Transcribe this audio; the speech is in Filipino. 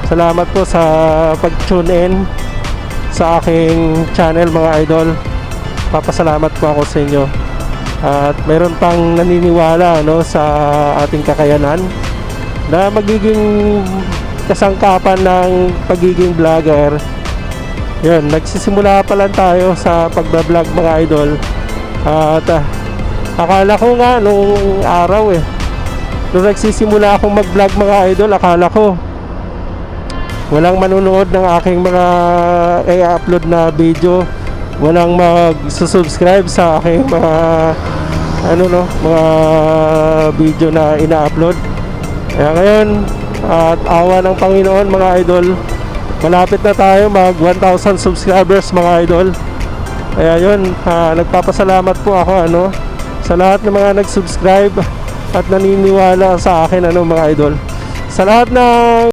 Salamat po sa pag-tune in sa aking channel mga idol. Papasalamat po ako sa inyo. At mayroon pang naniniwala sa ating kakayanan na magiging kasangkapan ng pagiging vlogger. Yun, nagsisimula pa lang tayo sa pagbablog mga idol. At akala ko nga nung araw nung nagsisimula akong mag-vlog mga idol, akala ko walang manunood ng aking mga i-upload na video, walang mag-subscribe sa aking mga mga video na ina-upload. Kaya ngayon, at awa ng Panginoon mga idol, malapit na tayo mag 1,000 subscribers mga idol. Kaya yun, nagpapasalamat po ako sa lahat ng mga nag-subscribe at naniniwala sa akin mga idol. Sa lahat ng